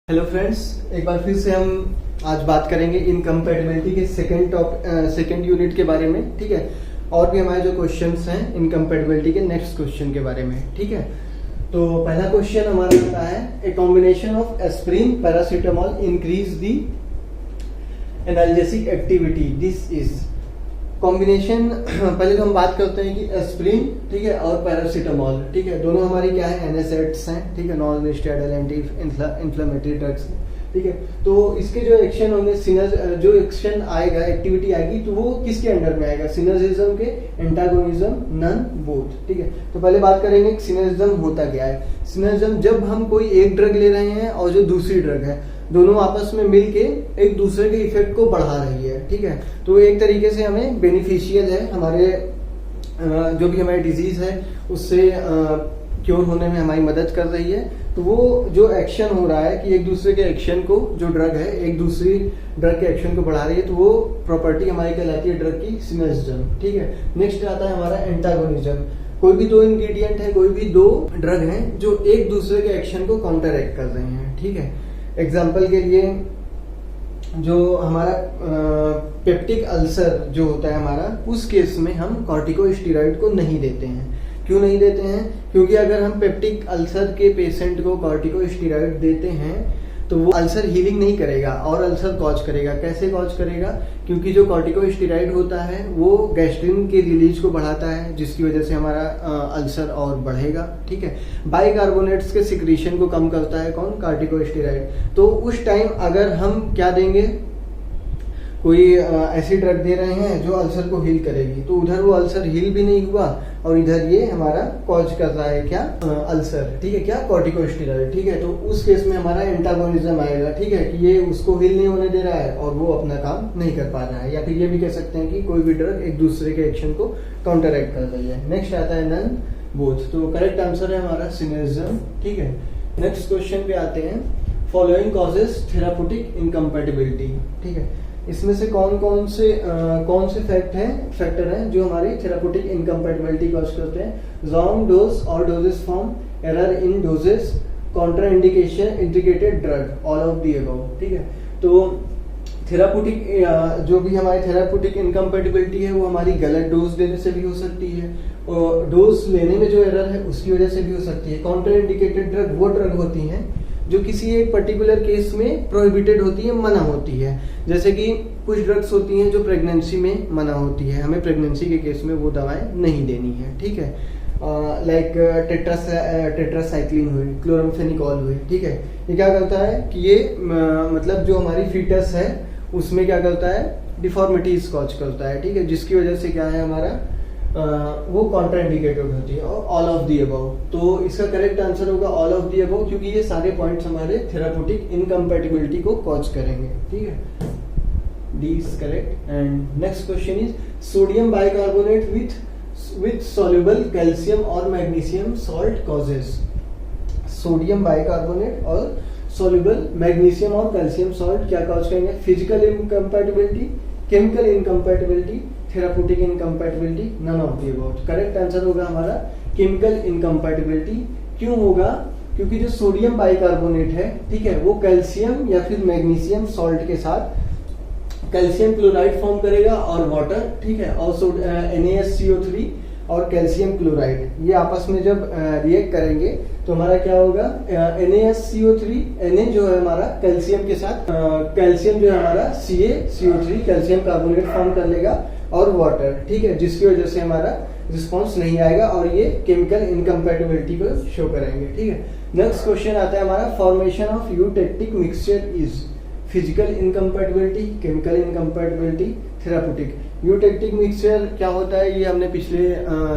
Hello friends, एक बार फिर से हम आज बात करेंगे इनकम्पैटिबिलिटी के सेकंड यूनिट के बारे में। ठीक है, और भी हमारे जो क्वेश्चंस हैं इनकम्पैटिबिलिटी के नेक्स्ट क्वेश्चन के बारे में। ठीक है, तो पहला क्वेश्चन हमारा आता है, a combination of aspirin paracetamol increase the analgesic activity, this is combination. पहले तो हम बात करते हैं कि एस्प्रिन, ठीक है, और पैरासीटामोल, ठीक है, दोनों हमारी क्या है, एनएसएड्स हैं, ठीक है, non steroidal anti inflammatory drugs हैं। ठीक है, तो इसके जो एक्शन होंगे, जो एक्शन आएगा, एक्टिविटी आएगी, तो वो किसके अंडर में आएगा, सिनर्जिज्म के, एंटागोनिज्म, नन, बोथ। ठीक है, तो पहले बात करेंगे कि सिनर्जिज्म होता क्या है। सिनर्जिज्म जब हम कोई एक ड्रग ले रहे हैं और जो दूसरी ड्रग है, दोनों आपस में मिलके एक दूसरे के इफेक्ट को बढ़ा रही है। ठीक है, तो एक तरीके से हमें बेनिफिशियल है, हमारे जो भी हमारी डिजीज है उससे क्योर होने में हमारी मदद कर रही है। तो वो जो एक्शन हो रहा है कि एक दूसरे के एक्शन को, जो ड्रग है एक दूसरी ड्रग के एक्शन को बढ़ा रही है, तो वो प्रॉपर्टी हमारी कहलाती है ड्रग की सिनर्जिज्म। ठीक है, नेक्स्ट आता है हमारा एंटागोनिज्म। कोई भी दो इंग्रेडिएंट है, कोई भी दो ड्रग हैं जो एक दूसरे के एक्शन को काउंटरएक्ट कर रहे हैं। ठीक है, एग्जाम्पल के लिए जो हमारा पेप्टिक अल्सर जो होता है हमारा, उस केस में हम कॉर्टिकोस्टेरॉइड को नहीं देते हैं। क्यों नहीं देते हैं? क्योंकि अगर हम पेप्टिक अल्सर के पेशेंट को कॉर्टिकोस्टेरॉइड देते हैं तो वो अल्सर हीलिंग नहीं करेगा और अल्सर कॉज करेगा। कैसे कॉज करेगा? क्योंकि जो कॉर्टिकोस्टेरॉइड होता है वो गैस्ट्रिन के रिलीज को बढ़ाता है, जिसकी वजह से हमारा अल्सर और बढ़ेगा। ठीक है, बाइकार्बोनेट्स के सिक्रीशन को कम करता है कौन? कॉर्टिकोस्टेरॉइड। तो उस टाइम अगर हम क्या देंगे, कोई ऐसी ड्रग दे रहे हैं जो अल्सर को हील करेगी, तो उधर वो अल्सर हील भी नहीं हुआ और इधर ये हमारा कॉज कर रहा है क्या, अल्सर। ठीक है, क्या, कॉर्टिकोस्टेरॉइड। ठीक है, तो उस केस में हमारा एंटागोनिज्म आएगा। ठीक है, कि ये उसको हील नहीं होने दे रहा है और वो अपना काम नहीं कर पा रहा है, या फिर ये भी कह सकते हैं कि कोई भी ड्रग एक दूसरे के एक्शन को काउंटरएक्ट कर रही है। नेक्स्ट आता है नन, बोथ। तो करेक्ट आंसर है हमारा सिनर्जिज्म। ठीक है, नेक्स्ट क्वेश्चन पे आते हैं, फॉलोइंग कॉजेज थेराप्यूटिक इनकम्पैटिबिलिटी। ठीक है, इसमें से कौन से फैक्टर हैं जो हमारी थेराप्यूटिक इनकम्पैटिबिलिटी कॉज करते हैं? रॉन्ग डोज और doses form, error in doses, contraindication, indicated drug, all of the above. ठीक है, तो थेराप्यूटिक जो भी हमारी थेराप्यूटिक इनकम्पैटिबिलिटी है वो हमारी गलत डोज देने से भी हो सकती है, और डोज लेने में जो एरर है उसकी वजह से भी हो सकती है। कॉन्ट्राइंडिकेटेड ड्रग वो ड्रग होती हैं जो किसी एक पर्टिकुलर केस में प्रोहिबिटेड होती है, मना होती है। जैसे कि कुछ ड्रग्स होती हैं जो प्रेगनेंसी में मना होती है, हमें प्रेगनेंसी के केस में वो दवाएं नहीं देनी है। ठीक है, लाइक टेट्रासाइक्लिन हुई, क्लोरामफेनिकॉल हुई। ठीक है, ये क्या करता है कि ये मतलब जो हमारी फीटस है उसमें क्या करता है, डिफॉर्मिटीज कॉज करता है। ठीक है, जिसकी वजह से क्या है हमारा वो कॉन्ट्राइंडिकेटेड होती है, और ऑल ऑफ दी अबव। तो इसका करेक्ट आंसर होगा ऑल ऑफ दी अबव, क्योंकि ये सारे पॉइंट्स हमारे थेराप्यूटिक इनकम्पैटिबिलिटी को कॉज करेंगे। ठीक है, D is correct. And next question is, sodium bicarbonate with soluble calcium और magnesium salt causes. Sodium bicarbonate और सॉल्युबल मैग्नीशियम और कैल्शियम सॉल्ट क्या कॉज करेंगे? Physical incompatibility, chemical incompatibility, therapeutic incompatibility, none of the above. Correct answer होगा हमारा chemical incompatibility. क्यों होगा? क्योंकि जो सोडियम बाइकार्बोनेट है, ठीक है, वो कैल्शियम या फिर मैग्नीशियम सॉल्ट के साथ कैल्शियम क्लोराइड फॉर्म करेगा और वाटर। ठीक है, और NaSCO3 और कैल्शियम क्लोराइड ये आपस में जब रिएक्ट करेंगे तो हमारा क्या होगा, NaSCO3, Na जो है हमारा कैल्शियम के साथ कैल्शियम जो है हमारा CaCO3 कैल्शियम कार्बोनेट फॉर्म कर लेगा और वाटर। ठीक है, जिसकी वजह से हमारा रिस्पॉन्स नहीं आएगा और ये केमिकल इनकम्पैटिबिलिटी को शो करेंगे। ठीक है, नेक्स्ट क्वेश्चन आता है हमारा, formation of eutectic mixture is physical incompatibility, chemical incompatibility, therapeutic. Eutectic mixture क्या होता है, ये हमने पिछले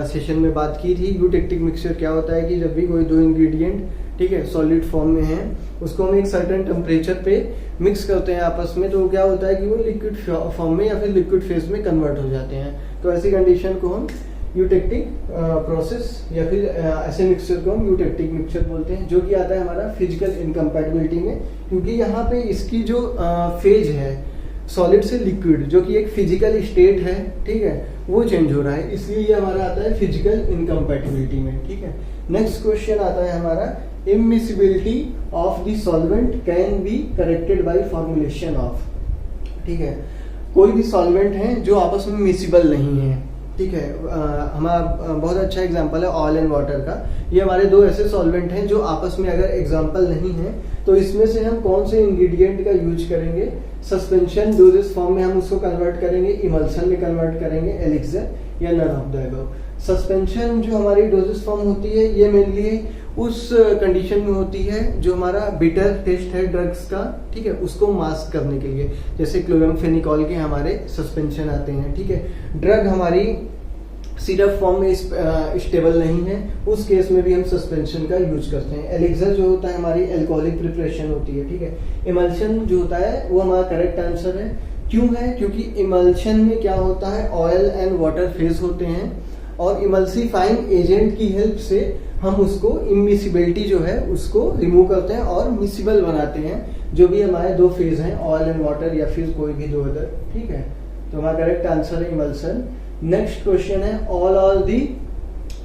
सेशन में बात की थी। यूटेक्टिक मिक्सचर क्या होता है कि जब भी कोई दो इंग्रेडिएंट, ठीक है, सॉलिड फॉर्म में है, उसको हम एक सर्टेन टेम्परेचर पे मिक्स करते हैं आपस में, तो क्या होता है कि वो लिक्विड फॉर्म में या फिर लिक्विड फेज में कन्वर्ट हो जाते हैं। तो ऐसी कंडीशन को हम यूटेक्टिक प्रोसेस या फिर ऐसे मिक्सचर को हम यूटेक्टिक मिक्सचर बोलते हैं, जो कि आता है हमारा फिजिकल इनकम्पैटिबिलिटी में, क्योंकि यहाँ पे इसकी जो फेज है सॉलिड से लिक्विड, जो कि एक फिजिकल स्टेट है, ठीक है, वो चेंज हो रहा है, इसलिए ये हमारा आता है फिजिकल इनकम्पैटिबिलिटी में। ठीक है, नेक्स्ट क्वेश्चन आता है हमारा, immiscibility of the solvent can be corrected bye formulation of. ठीक है, कोई भी सॉल्वेंट है जो आपस में मिसिबल नहीं है। ठीक है, हमारा बहुत अच्छा एग्जांपल है ऑयल एंड वाटर का। ये हमारे दो ऐसे सॉल्वेंट हैं जो आपस में अगर एग्जांपल नहीं है तो इसमें से हम कौन से इंग्रेडिएंट का यूज करेंगे? सस्पेंशन डोजेस फॉर्म में हम उसको कन्वर्ट करेंगे, इमल्सन में कन्वर्ट करेंगे, एलिक्सर या none of the above. Suspension जो हमारी डोजेस फॉर्म होती है ये मेनली उस कंडीशन में होती है जो हमारा बिटर टेस्ट है ड्रग्स का, ठीक है, उसको मास्क करने के लिए। जैसे क्लोरामफेनिकॉल के हमारे सस्पेंशन आते हैं। ठीक है, ड्रग हमारी सिरप फॉर्म में स्टेबल नहीं है, उस केस में भी हम सस्पेंशन का यूज करते हैं। एलिक्सर जो होता है हमारी एल्कोहलिक प्रिपरेशन होती है। ठीक है, इमल्शन जो होता है वो हमारा करेक्ट आंसर है। क्यों है? क्योंकि इमल्शन में क्या होता है, ऑयल एंड वाटर फेज होते हैं और इमल्सिफाइंग एजेंट की हेल्प से हम उसको इमिसिबिलिटी जो है उसको रिमूव करते हैं और मिसिबल बनाते हैं, जो भी हमारे दो फेज हैं, ऑयल एंड वाटर या फिर कोई भी दो अदर। ठीक है, तो हमारा करेक्ट आंसर है इमल्सन। नेक्स्ट क्वेश्चन है all are the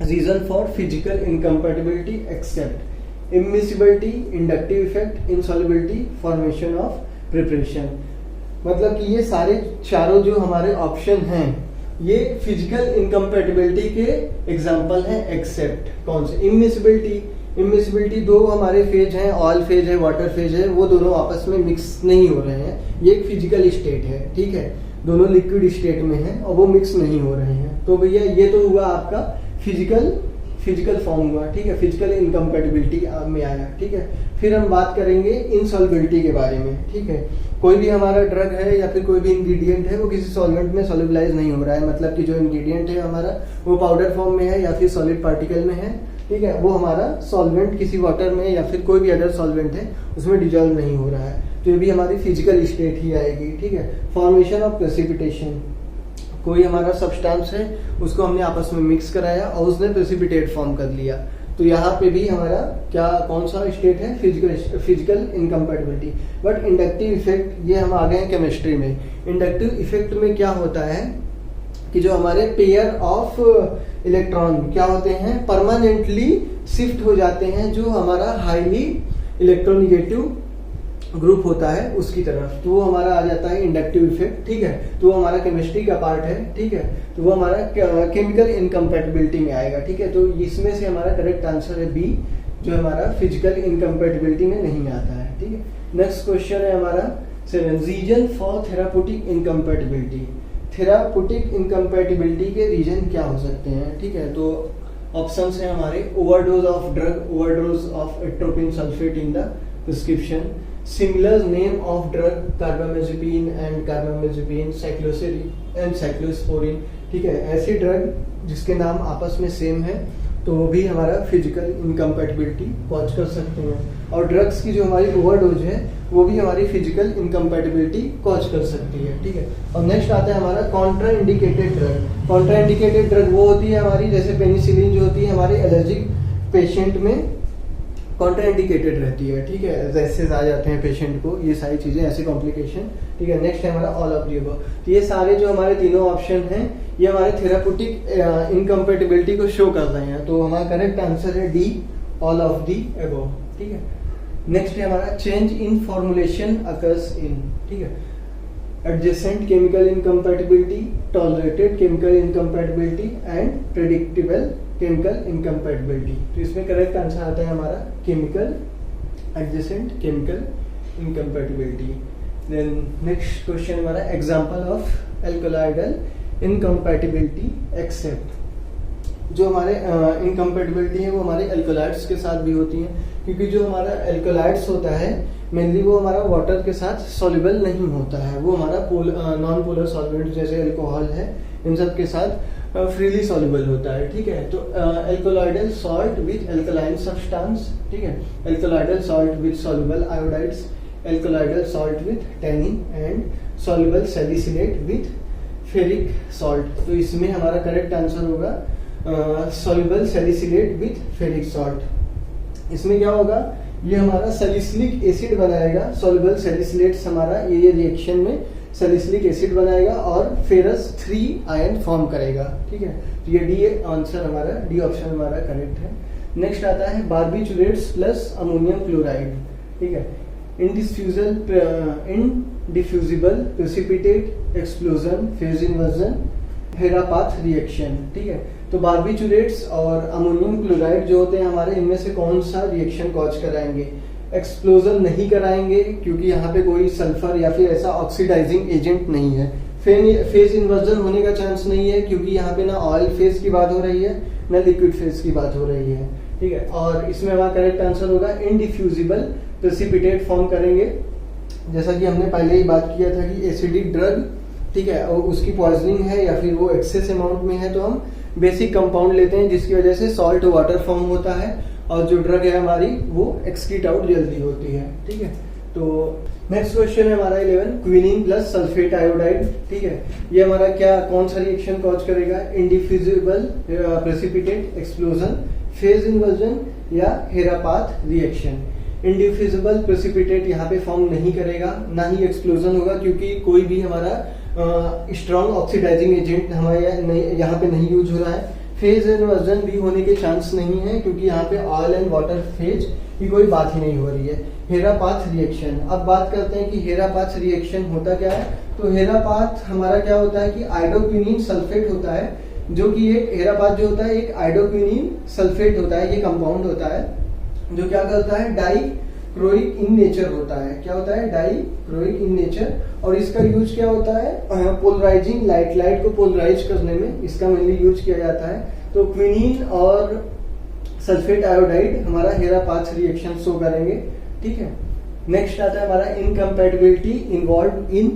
reason for physical incompatibility except immiscibility, inductive effect, insolubility, formation of preparation. मतलब कि ये सारे चारों जो हमारे ऑप्शन हैं ये फिजिकल इनकम्पैटिबिलिटी के एग्जाम्पल हैं एक्सेप्ट कौन से? इमिसिबिलिटी दो हमारे फेज हैं, ऑयल फेज है, वाटर फेज है, वो दोनों आपस में मिक्स नहीं हो रहे हैं, ये एक फिजिकल स्टेट है। ठीक है, दोनों लिक्विड स्टेट में हैं और वो मिक्स नहीं हो रहे हैं। तो भैया ये तो हुआ आपका फिजिकल फॉर्म हुआ। ठीक है, फिजिकल इनकम्पैटिबिलिटी में आया। ठीक है, फिर हम बात करेंगे इनसॉल्युबिलिटी के बारे में। ठीक है, कोई भी हमारा ड्रग है या फिर कोई भी इंग्रेडिएंट है वो किसी सॉल्वेंट में सॉल्युबलाइज नहीं हो रहा है, मतलब कि जो इंग्रेडिएंट है हमारा वो पाउडर फॉर्म में है या फिर सॉलिड पार्टिकल में है। ठीक है, वो हमारा सॉल्वेंट किसी वाटर में या फिर कोई भी अदर सॉल्वेंट है उसमें डिजॉल्व नहीं हो रहा है, तो ये भी हमारी फिजिकल स्टेट ही आएगी। ठीक है, फॉर्मेशन ऑफ प्रेसिपिटेशन, कोई हमारा सब्सटेंस है उसको हमने आपस में मिक्स कराया और उसने प्रेसिपिटेट फॉर्म कर लिया, तो यहाँ पे भी हमारा क्या कौन सा स्टेट है? Physical incompatibility. But inductive effect, ये हम आ गए हैं केमिस्ट्री में। इंडक्टिव इफेक्ट में क्या होता है कि जो हमारे पेयर ऑफ इलेक्ट्रॉन क्या होते हैं, परमानेंटली शिफ्ट हो जाते हैं जो हमारा हाईली इलेक्ट्रोनिगेटिव ग्रुप होता है उसकी तरफ, तो वो हमारा आ जाता है इंडक्टिव इफेक्ट। ठीक है, तो वो हमारा केमिस्ट्री का पार्ट है। ठीक है, तो वो हमारा केमिकल इनकम्पैटिबिलिटी में आएगा। ठीक है, तो इसमें से हमारा करेक्ट आंसर है बी, जो हमारा फिजिकल इनकम्पैटिबिलिटी में नहीं आता है। ठीक है, नेक्स्ट क्वेश्चन है हमारा 7 reason for therapeutic incompatibility. Therapeutic incompatibility के रीजन क्या हो सकते हैं? ठीक है, तो ऑप्शंस हैं हमारे overdose of drug, overdose of atropine sulphate in the prescription, similar name of drug carbamazepine and carbamazepine, cycloserine and cyclosporine. ठीक है, ऐसे ड्रग जिसके नाम आपस में सेम है तो वो भी हमारा फिजिकल इनकम्पैटिबिलिटी कॉज कर सकते हैं, और ड्रग्स की जो हमारी ओवरडोज है वो भी हमारी फिजिकल इनकम्पैटिबिलिटी कॉज कर सकती है। ठीक है, और नेक्स्ट आता है हमारा Contra indicated drug. Contra indicated drug वो होती है हमारी, जैसे पेनिसिलिन जो होती है हमारे एलर्जिक पेशेंट में कॉन्ट्रा इंडिकेटेड रहती है। ठीक है, रेसेस आ जाते हैं पेशेंट को, ये सारी चीजें, ऐसे कॉम्प्लिकेशन। ठीक है, नेक्स्ट है हमारा ऑल ऑफ द अबव। तो ये सारे जो हमारे तीनों ऑप्शन हैं ये हमारे थेराप्यूटिक इनकम्पैटिबिलिटी को शो कर रहे हैं, तो हमारा करेक्ट आंसर है D, all of the above. ठीक है, नेक्स्ट है हमारा change in formulation occurs in. ठीक है, adjacent chemical incompatibility, tolerated chemical incompatibility and predictable chemical incompatibility. तो इसमें करेक्ट आंसर आता है हमारा chemical adjacent chemical incompatibility. Then next question हमारा example of alkaloidal incompatibility except. जो हमारे इनकम्पैटिबिलिटी है वो हमारे एल्कोलाइड्स के साथ भी होती है, क्योंकि जो हमारा एल्कोलाइड्स होता है मेनली वो हमारा वाटर के साथ सॉल्युबल नहीं होता है, वो हमारा नॉन पोलर सॉल्वेंट जैसे अल्कोहल है इन सब के साथ फ्रीली सॉल्युबल होता है। ठीक है, तो alkaloidal salt with alkaline substance. ठीक है, alkaloidal salt with soluble iodides, alkaloidal salt with tannin and soluble salicylate with ferric salt. तो इसमें हमारा करेक्ट आंसर होगा soluble salicylate with ferric salt. इसमें क्या होगा, ये हमारा सैलिसिलिक एसिड बनाएगा, सॉल्युबल सैलिसिलेट्स हमारा ये रिएक्शन में सैलिसिलिक एसिड बनाएगा और फेरस 3 आयन फॉर्म करेगा। ठीक है, तो ये डी आंसर हमारा, डी ऑप्शन हमारा करेक्ट है। नेक्स्ट आता है बार्बिचुरेट्स प्लस अमोनियम क्लोराइड, ठीक है। Indiffusible precipitate explosion, phase inversion, Herapath reaction, ठीक है। तो बार्बिचुरेट्स और अमोनियम क्लोराइड जो होते हैं हमारे, इनमें से कौन सा रिएक्शन कॉज कराएंगे? एक्सप्लोजन नहीं कराएंगे क्योंकि यहाँ पे कोई सल्फर या फिर ऐसा ऑक्सीडाइजिंग एजेंट नहीं है। फेज इन्वर्जन होने का चांस नहीं है क्योंकि यहाँ पे ना ऑयल फेज की बात हो रही है ना लिक्विड फेज की बात हो रही है, ठीक है। और इसमें हमारा करेक्ट आंसर होगा इनडिफ्यूजिबल प्रेसिपिटेट फॉर्म करेंगे। जैसा कि हमने पहले ही बात किया था कि एसिडिक ड्रग, ठीक है, और उसकी पॉइजनिंग है या फिर वो एक्सेस अमाउंट में है तो हम बेसिक कंपाउंड लेते हैं जिसकी वजह से सॉल्ट वाटर फॉर्म होता है और जो ड्रग है हमारी वो एक्सक्रीट आउट जल्दी होती है, ठीक है। तो नेक्स्ट क्वेश्चन है हमारा 11, क्विनिन प्लस सल्फेट आयोडाइड, ठीक है। ये हमारा क्या कौन सा रिएक्शन कॉज करेगा? इनडिफ्यूजिबल प्रेसिपिटेट एक्सप्लोजन, फेज इन्वर्जन या हेरापाथ रिएक्शन। इनडिफ्यूजिबल प्रेसिपिटेट यहाँ पे फॉर्म नहीं करेगा, ना ही एक्सप्लोजन होगा क्योंकि कोई भी हमारा स्ट्रॉन्ग ऑक्सीडाइजिंग एजेंट हमारे यहाँ पे नहीं यूज हो रहा है। फेज इन्वर्जन भी होने के चांस नहीं है क्योंकि यहाँ पे ऑयल एंड वाटर फेज की कोई बात ही नहीं हो रही है। हेरापाथ रिएक्शन, अब बात करते हैं कि हेरापाथ रिएक्शन होता क्या है। तो हेरापाथ हमारा क्या होता है कि आइडोक्विनिन सल्फेट होता है, जो कि एक हेरापाथ जो होता है एक आइडोक्विनिन सल्फेट होता है, ये कंपाउंड होता है जो क्या करता है डाइक्रोइक इन नेचर होता है। क्या होता है? Dichroic in nature. और इसका यूज क्या होता है? पोलराइजिंग लाइट को पोलराइज करने में इसका मेनली यूज किया जाता है। तो क्विनिन और सल्फेट आयोडाइड हमारा हेरापाथ रिएक्शन शो करेंगे, ठीक है। नेक्स्ट आता है हमारा incompatibility involve in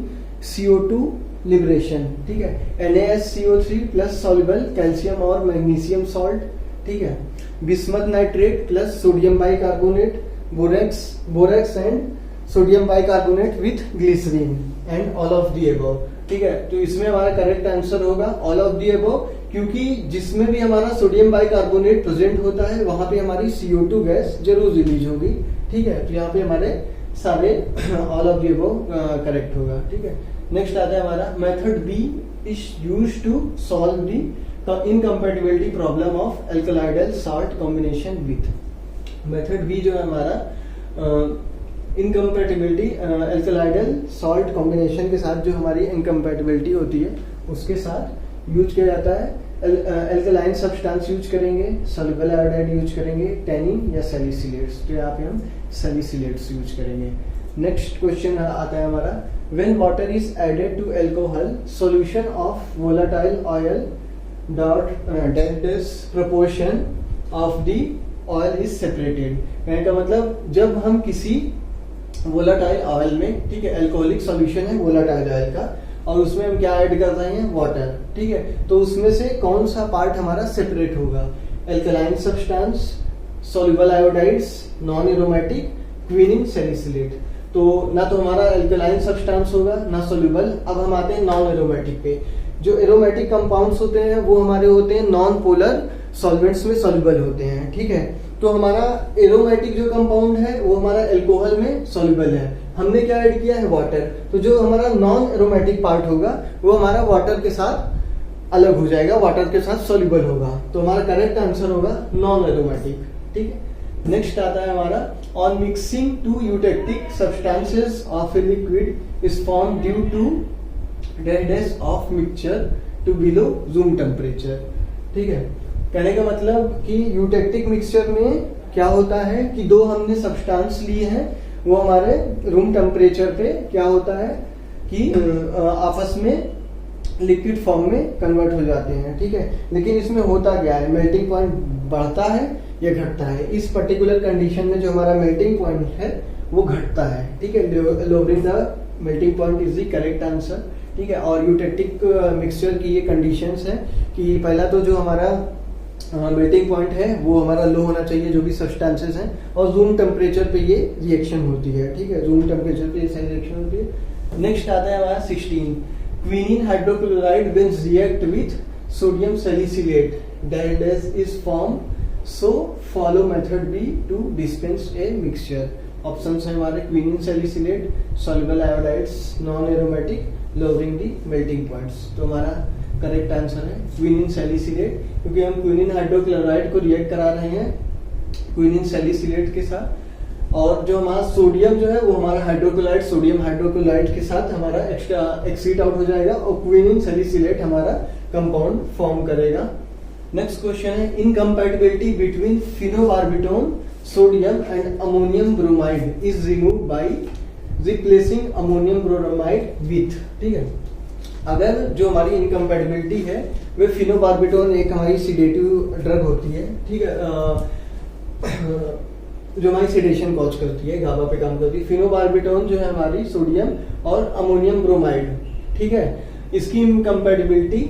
CO2 liberation, ठीक है। NaSCO3 प्लस सॉल्युबल कैल्शियम और मैग्नीशियम सॉल्ट, ठीक है। Bismuth nitrate plus sodium bicarbonate, borax and sodium bicarbonate with glycerine and all of the above, ठीक है। तो इसमें हमारा करेक्ट आंसर होगा ऑल ऑफ दी अबव, क्योंकि जिसमें भी हमारा सोडियम बाइकार्बोनेट प्रेजेंट होता है वहां पे हमारी CO2 गैस जरूर रिलीज होगी, ठीक है। तो यहाँ पे हमारे सारे all of the above correct होगा, ठीक है। नेक्स्ट आता है हमारा method B is used to solve the incompatibility problem of alkaloidal salt combination with. Method B जो है हमारा इनकम्पैटिबिलिटी एल्कलाइडल सॉल्ट कॉम्बिनेशन के साथ जो हमारी इनकम्पैटिबिलिटी होती है उसके साथ यूज किया जाता है। एल्कलाइन सब्सटेंस यूज करेंगे, सॉल्युबल आयोडाइड यूज करेंगे, टैनिन या सैलिसिलेट्स। तो यहाँ पे हम सैलिसिलेट्स यूज करेंगे। नेक्स्ट क्वेश्चन आता है हमारा when water is added to alcohol solution of volatile oil that is proportion of the oil is separated. कहने का मतलब जब हम किसी वोलेटाइल ऑयल में, ठीक है, अल्कोहलिक सॉल्यूशन है वोलेटाइल ऑयल का और उसमें हम क्या ऐड कर रहे हैं? वाटर, ठीक है। तो उसमें से कौन सा पार्ट हमारा सेपरेट होगा? Alkaline substance, soluble iodides, non aromatic, quinine, salicylate. तो ना तो हमारा एल्कलाइन सब्सटेंस होगा ना सॉल्युबल। अब हम आते हैं नॉन एरोमेटिक पे। जो एरोमेटिक कंपाउंड्स होते हैं वो हमारे होते हैं नॉन पोलर सॉल्वेंट्स में सॉल्युबल होते हैं, ठीक है। तो हमारा एरोमेटिक जो कंपाउंड है वो हमारा अल्कोहल में सॉल्युबल है, हमने क्या ऐड किया है? वाटर। तो जो हमारा नॉन एरोमेटिक पार्ट होगा वो हमारा वाटर के साथ अलग हो जाएगा, वाटर के साथ सॉल्युबल होगा। तो हमारा करेक्ट आंसर होगा नॉन एरोमेटिक, ठीक है। नेक्स्ट आता है हमारा on mixing two eutectic substances of a liquid is form due to deadness of mixture to below room temperature, ठीक है। कहने का मतलब कि यूटेक्टिक मिक्सचर में क्या होता है कि दो हमने सब्सटेंस लिए हैं वो हमारे रूम टेम्परेचर पे क्या होता है कि आपस में लिक्विड फॉर्म में कन्वर्ट हो जाते हैं, ठीक है। लेकिन इसमें होता क्या है? मेल्टिंग पॉइंट बढ़ता है या घटता है? इस पर्टिकुलर कंडीशन में जो हमारा मेल्टिंग पॉइंट है वो घटता है, ठीक है। Lowering the melting point is the correct answer, ठीक है। और यूटेक्टिक मिक्सचर की ये कंडीशंस है कि पहला तो जो हमारा मेल्टिंग पॉइंट है वो हमारा लो होना चाहिए जो भी सब्सटेंसेस हैं, और रूम टेम्परेचर पे ये रिएक्शन होती है, ठीक है। रूम टेम्परेचर पे ये सही रिएक्शन होती है। नेक्स्ट आता है हमारा 16, quinine hydrochloride when react with sodium salicylate that is form, so follow method B to dispense a mixture. Options है हमारे quinine salicylate, soluble iodides, non aromatic, lowering the melting points. तो हमारा correct answer है quinine salicylate, क्योंकि हम quinine hydrochloride को react करा रहे हैं क्विनिन सैलिसिलेट के साथ, और जो हमारा सोडियम जो है वो हमारा हाइड्रोक्लोराइड, सोडियम हाइड्रोक्लोराइड के साथ हमारा एक्स्ट्रा एक्सीट आउट हो जाएगा और क्विनिन सैलिसिलेट हमारा कंपाउंड फॉर्म करेगा। नेक्स्ट क्वेश्चन है incompatibility between phenobarbitone sodium and ammonium bromide is remove by replacing ammonium bromide with. ठीक है, अगर जो हमारी इनकम्पैटिबिलिटी है वे फिनोबार्बिटोन एक हमारी सीडेटिव ड्रग होती है, ठीक है, जो हमारी सेडेशन कॉज करती है, गाबा पे काम करती है। फिनोबार्बिटोन जो है हमारी सोडियम और अमोनियम ब्रोमाइड, ठीक है, इसकी इनकम्पैटिबिलिटी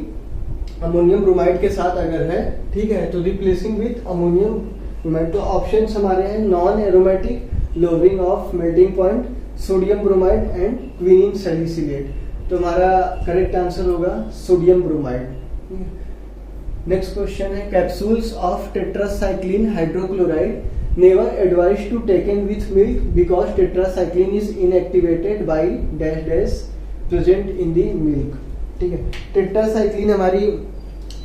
अमोनियम ब्रोमाइड के साथ अगर है, ठीक है, तो रिप्लेसिंग विथ अमोनियम ब्रोमाइड। तो ऑप्शंस हमारे हैं non aromatic, lowering of melting point, sodium bromide and quinine salicylate. तो हमारा करेक्ट आंसर होगा सोडियम ब्रोमाइड। नेक्स्ट क्वेश्चन है capsules of tetracycline hydrochloride never advise to taken with milk because tetracycline is inactivated by dash dash present in the milk. ठीक है, tetracycline हमारी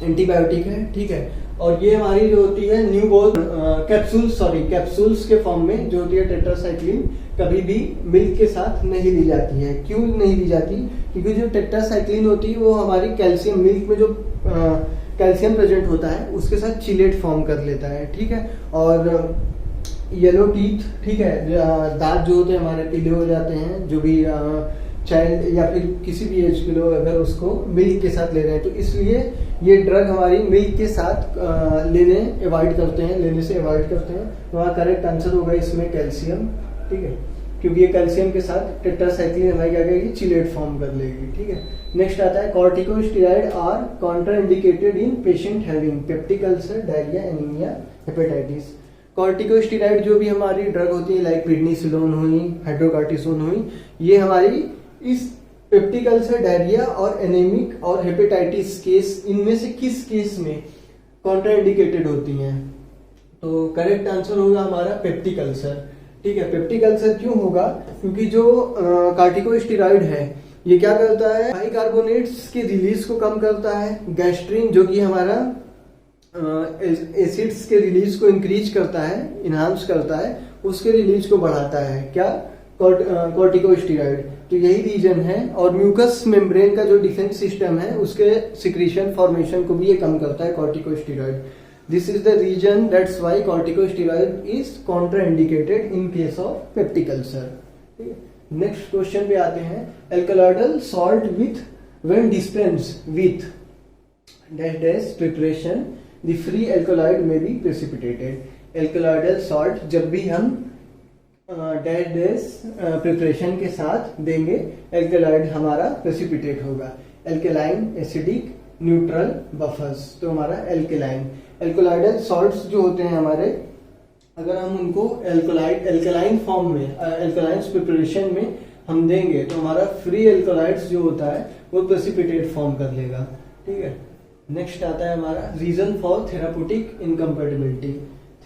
antibiotic है, ठीक है, और ये हमारी जो होती है न्यूबॉर्न कैप्सूल्स के फॉर्म में जो होती है टेट्रासाइक्लिन कभी भी मिल्क के साथ नहीं ली जाती है। क्यों नहीं ली जाती? क्योंकि जो टेट्रासाइक्लिन होती है वो हमारी कैल्शियम, मिल्क में जो कैल्शियम प्रेजेंट होता है उसके साथ चिलेट फॉर्म कर लेता है, ठीक है, और येलो टीथ, ठीक है, दांत जो होते हैं हमारे पीले हो जाते हैं, जो भी चाइल्ड या फिर किसी भी एज के लोग अगर उसको मिल्क के साथ ले रहे हैं, तो इसलिए ये ड्रग हमारी मिल्क के साथ लेने से अवॉइड करते हैं। तो हमारा करेक्ट आंसर होगा इसमें कैल्शियम, ठीक है, क्योंकि ये कैल्शियम के साथ टेट्रासाइक्लिन हमारी क्या करेगी, चिलेट फॉर्म कर लेगी। ठीक है, नेक्स्ट आता है corticosteroid are contraindicated in patient having peptic ulcer, diarrhoea, anaemia, hepatitis. Corticosteroid जो भी हमारी ड्रग होती है लाइक प्रेडनिसोलोन हुई, हाइड्रोकॉर्टिसोन हुई, ये हमारी इस पेप्टिक अल्सर, डायरिया और एनीमिक और हेपेटाइटिस केस, इनमें से किस केस में कॉन्ट्राइंडिकेटेड होती हैं? तो करेक्ट आंसर होगा हमारा पेप्टिक अल्सर। ठीक है, पेप्टिक अल्सर क्यों होगा? क्योंकि जो कॉर्टिकोस्टेरॉइड है ये क्या करता है, बाइकार्बोनेट्स के रिलीज को कम करता है, गैस्ट्रिन जो कि हमारा एसिड्स के रिलीज को इंक्रीज करता है, इनहांस करता है, उसके रिलीज को बढ़ाता है, क्या, कॉर्टिकोस्टेरॉइड। तो यही रीजन है, और म्यूकस मेम्ब्रेन का जो डिफेंस सिस्टम है उसके सिक्रीशन फॉर्मेशन को भी ये कम करता है corticosteroid. This is the reason that's why corticosteroid is contraindicated in case of peptic ulcer. ठीक है, नेक्स्ट क्वेश्चन पे आते हैं alkaloidal salt with when dispensed with dash dash preparation the free alkaloid may be precipitated. Alkaloidal salt जब भी हम dash dash preparation के साथ देंगे, एल्कलॉइड हमारा प्रेसिपिटेट होगा। Alkaline, acidic, neutral, buffers. तो हमारा एल्कलॉइडल सॉल्ट्स जो होते हैं हमारे, अगर हम उनको एल्कलाइन फॉर्म में, एल्कलाइन प्रिपरेशन में हम देंगे तो हमारा फ्री एल्कलॉइड्स जो होता है वो प्रेसिपिटेट फॉर्म कर लेगा। ठीक है, नेक्स्ट आता है हमारा reason for therapeutic incompatibility.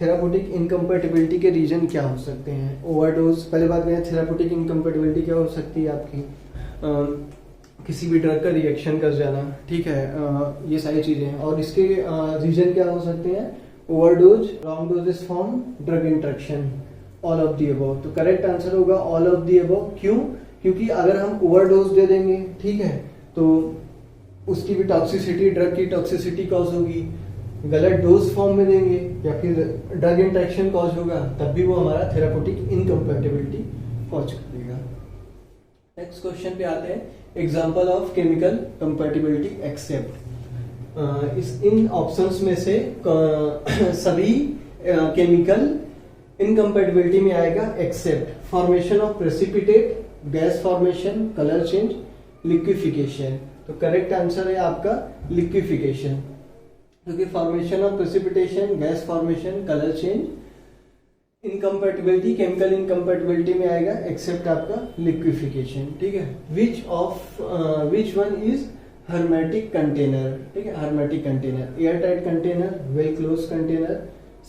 Therapeutic incompatibility के रीजन क्या हो सकते हैं? ओवरडोज, पहले बात करें थेराप्यूटिक इनकम्पैटिबिलिटी क्या हो सकती है आपकी, किसी भी ड्रग का रिएक्शन कर जाना, ठीक है, ये सारी चीजें। और इसके रीजन क्या हो सकते हैं? Overdose, wrong doses form, drug interaction, all of the above. तो करेक्ट आंसर होगा ऑल ऑफ द अबव। क्यों? क्योंकि अगर हम ओवरडोज दे देंगे, ठीक है, तो उसकी भी टॉक्सिसिटी, ड्रग की टॉक्सिसिटी कॉज होगी। गलत डोज फॉर्म में देंगे या फिर ड्रग इंटरेक्शन कॉज होगा, तब भी वो हमारा थेराप्यूटिक इनकम्पैटिबिलिटी कॉज करेगा। नेक्स्ट क्वेश्चन पे आते हैं example of chemical compatibility except. इन ऑप्शंस में से सभी केमिकल इनकम्पैटिबिलिटी में आएगा except formation of precipitate, gas formation, colour change, liquefaction. तो करेक्ट आंसर है आपका लिक्विफिकेशन, क्योंकि formation of precipitation, gas formation, colour change, incompatibility, chemical incompatibility में आएगा एक्सेप्ट आपका लिक्विफिकेशन। ठीक है, which one is hermetic container. ठीक है, hermetic container, air tight container, well close container,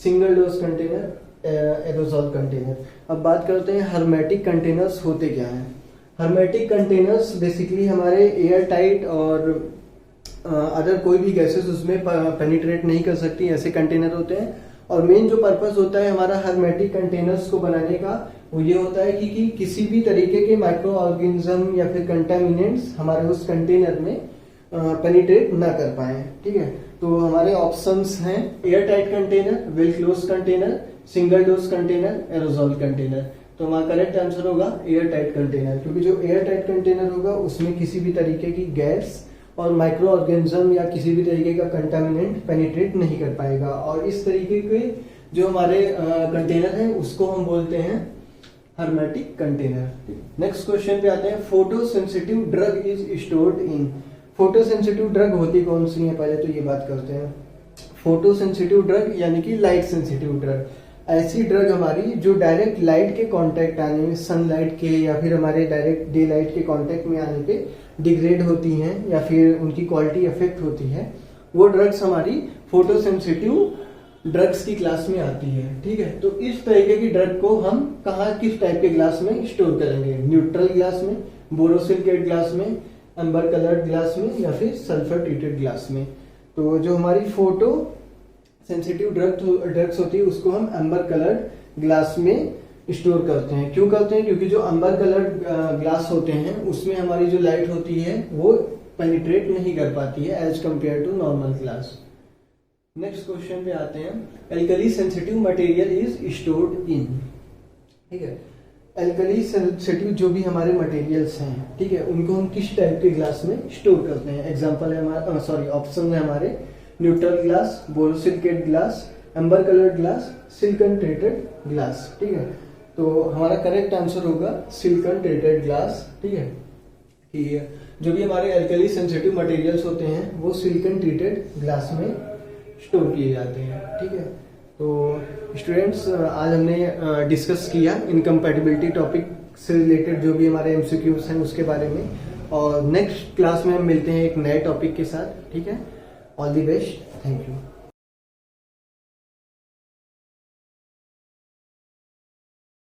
single dose container, aerosol container. अब बात करते हैं हर्मेटिक कंटेनर्स होते क्या हैं। हर्मेटिक कंटेनर्स बेसिकली हमारे एयर टाइट और अदर कोई भी गैसेस उसमें पेनिट्रेट नहीं कर सकती, ऐसे कंटेनर होते हैं। और मेन जो पर्पस होता है हमारा हर्मेटिक कंटेनर्स को बनाने का, वो ये होता है कि किसी भी तरीके के माइक्रो ऑर्गेनिज्म या फिर कंटामिनेंट्स हमारे उस कंटेनर में पेनिट्रेट ना कर पाए। ठीक है, तो हमारे ऑप्शंस हैं air tight container, well close container, single dose container, aerosol container. तो हमारा करेक्ट आंसर होगा एयर टाइट कंटेनर, क्योंकि जो एयर टाइट कंटेनर होगा उसमें किसी भी तरीके की गैस और माइक्रो ऑर्गेनिज्म या किसी भी तरीके का कंटामिनेंट पेनिट्रेट नहीं कर पाएगा। और इस तरीके के जो हमारे कंटेनर हैं उसको हम बोलते हैं हर्मेटिक कंटेनर। नेक्स्ट क्वेश्चन पे आते हैं, photo sensitive drug is stored in. Photo sensitive drug होती कौन सी है, पहले तो ये बात करते हैं। फोटो सेंसिटिव ड्रग यानी कि लाइट सेंसिटिव ड्रग, ऐसी ड्रग हमारी जो डायरेक्ट लाइट के कांटेक्ट आने में, सनलाइट के या फिर हमारे डायरेक्ट डे लाइट के कांटेक्ट में आने पे डिग्रेड होती हैं या फिर उनकी क्वालिटी अफेक्ट होती है, वो ड्रग्स हमारी फोटो सेंसिटिव ड्रग्स की क्लास में आती है। ठीक है, तो इस तरीके की ड्रग को हम कहाँ किस टाइप के ग्लास में स्टोर करेंगे, न्यूट्रल ग्लास में, बोरोसिलिकेट ग्लास में, एम्बर कलर्ड ग्लास में या फिर सल्फर ट्रीटेड ग्लास में। तो जो हमारी फोटो सेंसिटिव ड्रग्स होती है उसको हम एम्बर कलर्ड ग्लास में स्टोर करते हैं। क्यों करते हैं, क्योंकि जो एम्बर कलर्ड ग्लास होते हैं उसमें हमारी जो लाइट होती है वो पेनिट्रेट नहीं कर पाती है as compare to normal glass. Next question पे आते हैं, alkali sensitive material is stored in. ठीक है, एल्कली सेंसिटिव जो भी हमारे मटेरियल्स हैं, ठीक है, उनको हम किस टाइप के ग्लास में स्टोर करते हैं। एग्जांपल है हमारे ऑप्शन है हमारे neutral glass, borosilicate glass, amber coloured glass, silicon treated glass. ठीक है, तो हमारा करेक्ट आंसर होगा सिलिकॉन ट्रीटेड ग्लास। ठीक है, कि जो भी हमारे एल्कली सेंसिटिव मटेरियल्स होते हैं वो सिलिकॉन ट्रीटेड ग्लास में स्टोर किए जाते हैं। ठीक है, तो स्टूडेंट्स आज हमने डिस्कस किया इनकम्पैटिबिलिटी टॉपिक से रिलेटेड जो भी हमारे एमसीक्यूज हैं उसके बारे में, और नेक्स्ट क्लास में हम मिलते हैं एक नए टॉपिक के साथ। ठीक है, all the best, thank you.